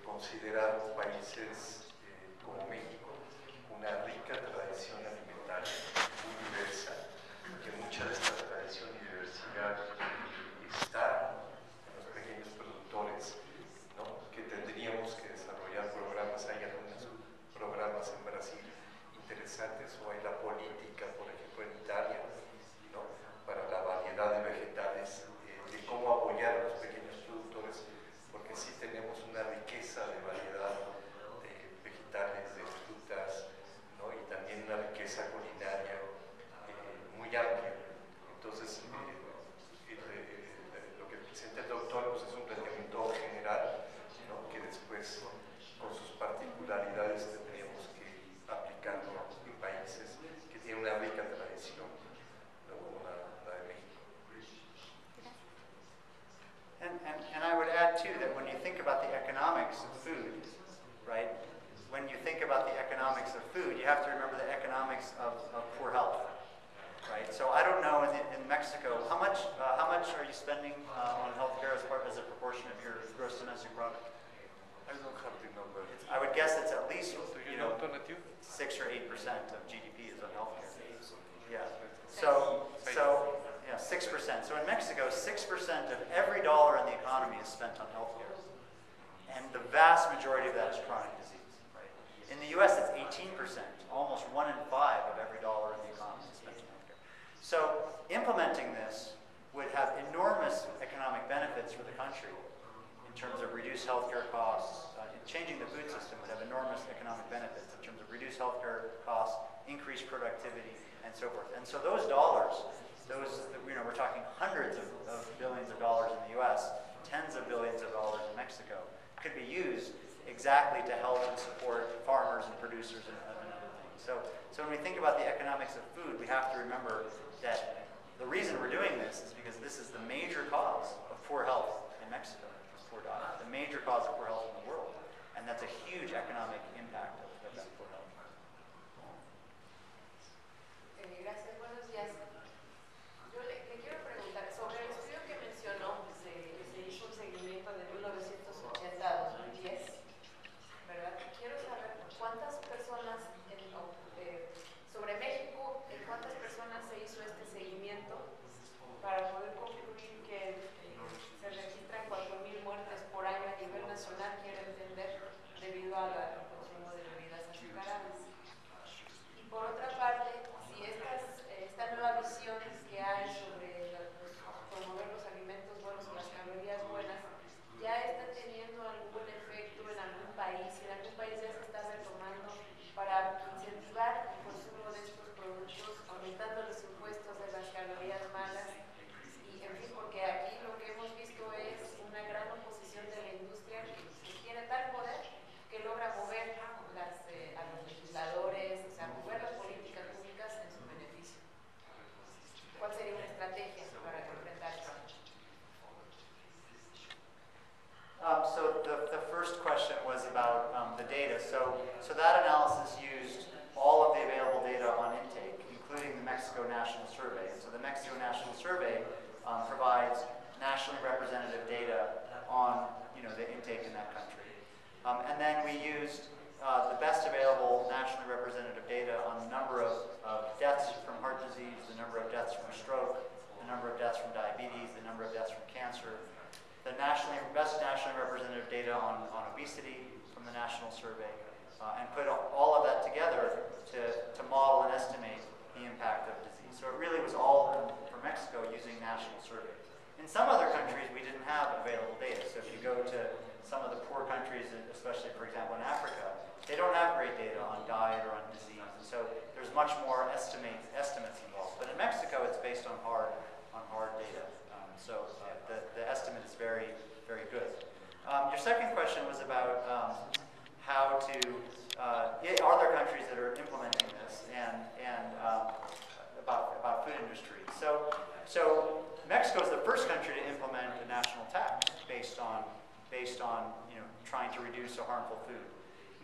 considerar países como México, una rica tradición alimentaria muy diversa, que mucha de esta tradición y diversidad está en los pequeños productores, ¿no?, que tendríamos que desarrollar programas. Hay algunos programas en Brasil interesantes, o hay la política, por ejemplo, en Italia, ¿no?, para la variedad de vegetales, de cómo apoyar a los pequeños productores, porque sí tenemos una riqueza de variedad de vegetales, de frutas, ¿no?, y también una riqueza culinaria muy amplia. Entonces, lo que presenta el doctor, pues, es un planteamiento general, ¿no?, que después, con sus particularidades, tendríamos que aplicarlo en países que tienen una rica tradición, ¿no?, como la de México. And I would add, too, that when you think about the economics of food, right, when you think about the economics of food, you have to remember the economics of poor health, right? So I don't know in Mexico, how much are you spending on healthcare as a proportion of your gross domestic product? I don't have the number. I would guess it's at least, 6 or 8% of GDP is on healthcare. Yeah. So 6%. So in Mexico, 6% of every dollar in the economy is spent on healthcare, and the vast majority of that is chronic disease. Right? In the U.S., it's 18%. Almost 1 in 5 of every dollar in the economy is spent on healthcare. So implementing this would have enormous economic benefits for the country in terms of reduced healthcare costs. Changing the food system would have enormous economic benefits in terms of reduced healthcare costs, increased productivity, and so forth. And so those dollars, we're talking hundreds of billions of dollars in the U.S., tens of billions of dollars in Mexico, could be used exactly to help and support farmers and producers and other things. So when we think about the economics of food, we have to remember that the reason we're doing this is because this is the major cause of poor health in Mexico, poor diet, the major cause of poor health in the world. And that's a huge economic impact of that poor health. Gracias, buenos días. that analysis used all of the available data on intake, including the Mexico National Survey. And so the Mexico National Survey provides nationally representative data on the intake in that country. And then we used the best available nationally representative data on the number of deaths from heart disease, the number of deaths from stroke, the number of deaths from diabetes, the number of deaths from cancer, the best nationally representative data on obesity from the national survey, and put all of that together to model and estimate the impact of disease. So it really was all for Mexico using national surveys. In some other countries, we didn't have available data. So if you go to some of the poor countries, especially, for example, in Africa, they don't have great data on diet or on disease. And so there's much more estimates involved. But in Mexico, it's based on hard data. So the estimate is very, very good. Your second question was about how to, are there countries that are implementing this and about food industry. So Mexico is the first country to implement a national tax based on trying to reduce a harmful food.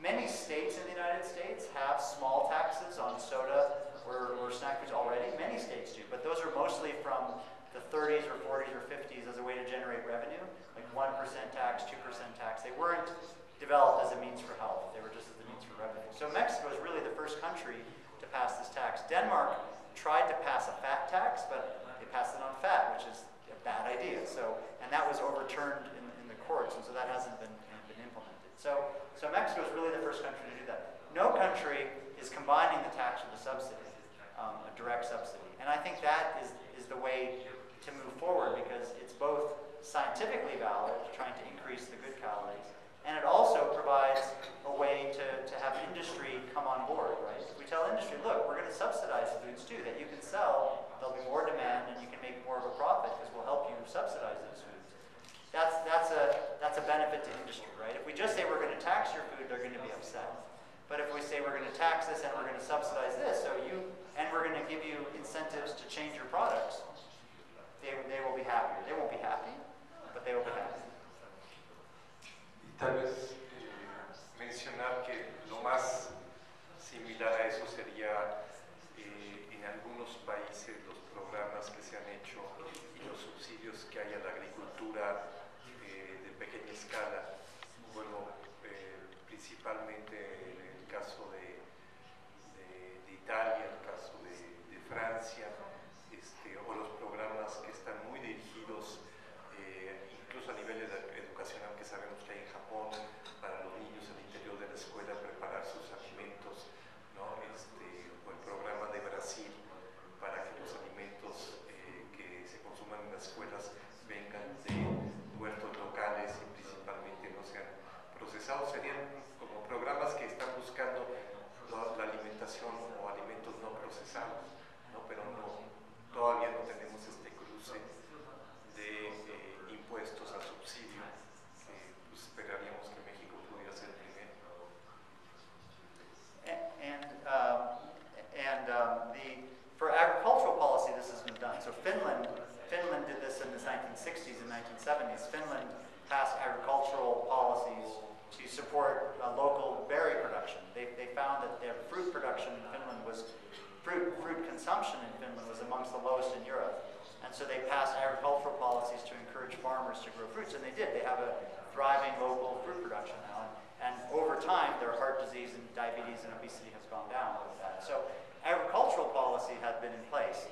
Many states in the United States have small taxes on soda or snack foods already. Many states do, but those are mostly from the 30s or 40s or 50s as a way to generate revenue, like 1% tax, 2% tax. They weren't developed as a means for health. They were just as a means for revenue. So Mexico is really the first country to pass this tax. Denmark tried to pass a fat tax, but they passed it on fat, which is a bad idea. And that was overturned in the courts, and so that hasn't been implemented. So Mexico is really the first country to do that. No country is combining the tax with a subsidy, a direct subsidy. And I think that is the way to move forward, because it's both scientifically valid, trying to increase the good calories, and it also provides a way to have industry come on board, right? We tell industry, look, we're going to subsidize foods too that you can sell, there'll be more demand, and you can make more of a profit because we'll help you subsidize those foods. That's a benefit to industry, right? If we just say we're going to tax your food, they're going to be upset. But if we say we're going to tax this and we're going to subsidize this, and we're going to give you incentives to change your products, they will be happier. They won't be happy, but they will be happy. Tal vez mencionar que lo más similar a eso sería en algunos países los programas que se han hecho y los subsidios que hay a la agricultura de pequeña escala. Bueno, principalmente en el caso de Italia, en el caso de Francia, o los programas que están muy dirigidos incluso a nivel educacional, que sabemos que hay en Japón, para los niños al interior de la escuela preparar sus alimentos, ¿no? O el programa de Brasil para que los alimentos que se consuman en las escuelas vengan de huertos locales y principalmente no sean procesados. Serían como programas que están buscando la alimentación o alimentos no procesados, ¿no? Pero todavía no tenemos este cruce de impuestos a subsidio, que pues, esperaríamos que México pudiera ser el primero. For agricultural policy, this has been done. So Finland did this in the 1960s and 1970s. Finland passed agricultural policies to support local berry production. They found that their fruit production in Finland fruit consumption in Finland was amongst the lowest in Europe. And so they passed agricultural policies to encourage farmers to grow fruits, and they did. They have a thriving local fruit production now. And over time, their heart disease and diabetes and obesity has gone down with that. So agricultural policy had been in place.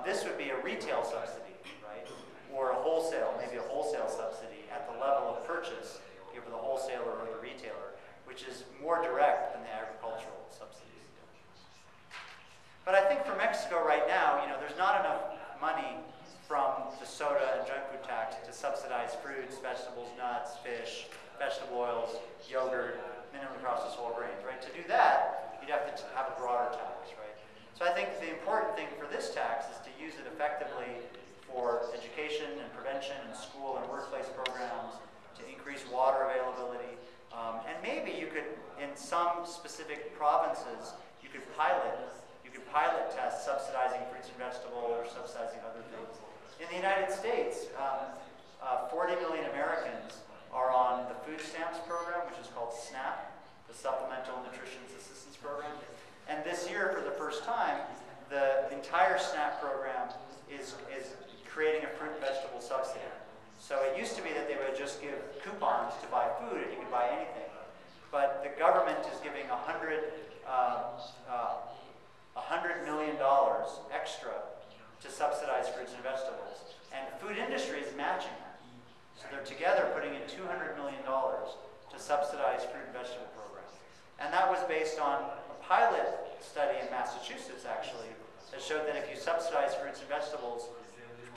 This would be a retail subsidy, right? Or maybe a wholesale subsidy at the level of purchase, either the wholesaler or the retailer, which is more direct than the agricultural subsidies. But I think for Mexico right now, there's not enough money from the soda and junk food tax to subsidize fruits, vegetables, nuts, fish, vegetable oils, yogurt, minimally processed whole grains, right? To do that, you'd have to have a broader tax, right? So I think the important thing for this tax is to use it effectively for education and prevention and school and workplace programs, to increase water availability, and maybe you could, in some specific provinces, you could pilot tests subsidizing fruits and vegetables or subsidizing other things. In the United States, 40 million Americans are on the food stamps program, which is called SNAP. the Supplemental Nutrition Assistance Program. And this year, for the first time, the entire SNAP program is creating a fruit and vegetable subsidy. So it used to be that they would just give coupons to buy food and you could buy anything. But the government is giving $100 million extra to subsidize fruits and vegetables. And the food industry is matching that. So they're together putting in $200 million to subsidize fruit and vegetable programs. And that was based on a pilot study in Massachusetts, actually, that showed that if you subsidize fruits and vegetables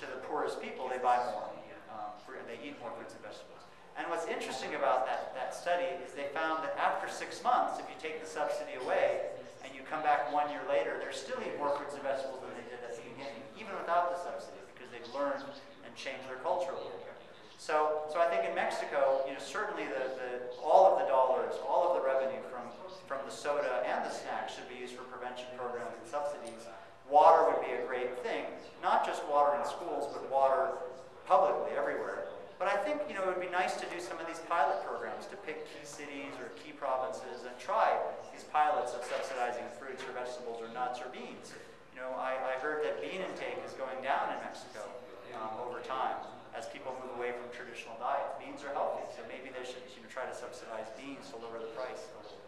to the poorest people, they buy more, and they eat more fruits and vegetables. And what's interesting about that study is they found that after 6 months, if you take the subsidy away and you come back 1 year later, they're still eating more fruits and vegetables than they did at the beginning, even without the subsidy, because they've learned and changed their culture a little bit. So I think in Mexico, certainly all of the dollars, all of the revenue from the soda and the snacks should be used for prevention programs and subsidies. Water would be a great thing, not just water in schools, but water publicly everywhere. But I think it would be nice to do some of these pilot programs to pick key cities or key provinces and try these pilots of subsidizing fruits or vegetables or nuts or beans. I heard that bean intake is going down in Mexico over time as people move away from traditional diets. Beans are healthy, so maybe they should try to subsidize beans to lower the price a little bit.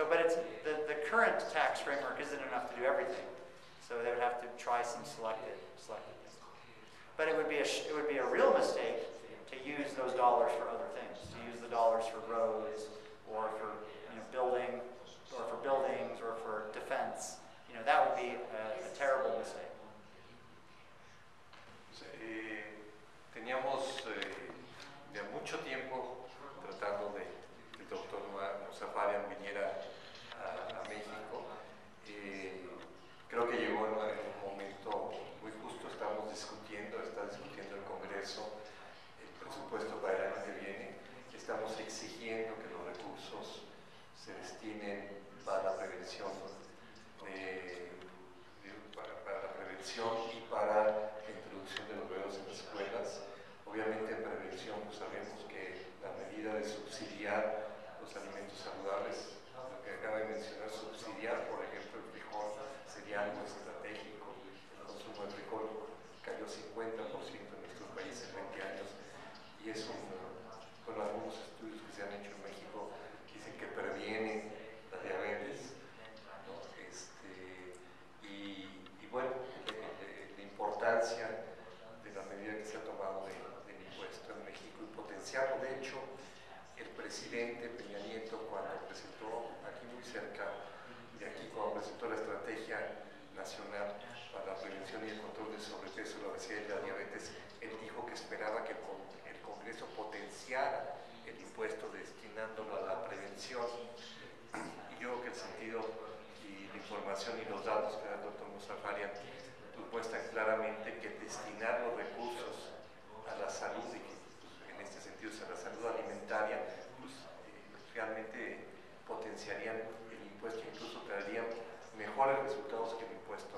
But it's the current tax framework isn't enough to do everything. So they would have to try some selected things. But it would be a real mistake to use those dollars for other things. To use the dollars for roads or for buildings or for defense. That would be a terrible mistake. Teníamos de mucho tiempo tratando de que el doctor Muzafarian viniera a México. Creo que llegó en un momento muy justo. Está discutiendo el Congreso el presupuesto para el año que viene. Estamos exigiendo que los recursos se destinen para la prevención y para la introducción de los bebés en las escuelas. Obviamente en prevención sabemos que la medida de subsidiar los alimentos saludables, lo que acaba de mencionar, subsidiar, por ejemplo, el frijol sería algo estratégico. El consumo de frijol cayó 50% en nuestro país en 20 años y es con algunos estudios que se han hecho en México dicen que previene la diabetes, ¿no? Y bueno, la importancia de la medida que se ha tomado del impuesto en México y potenciarlo. De hecho, el presidente Peña Nieto, cuando presentó aquí muy cerca de aquí, cuando presentó la Estrategia Nacional para la Prevención y el Control del Sobrepeso, la obesidad y la diabetes, él dijo que esperaba que el Congreso potenciara el impuesto destinándolo a la prevención. Y yo creo que el sentido y la información y los datos que da el doctor Muzafarian muestran claramente que destinar los recursos a la salud, y que en este sentido a la salud alimentaria, realmente potenciarían el impuesto, incluso traerían mejores resultados que el impuesto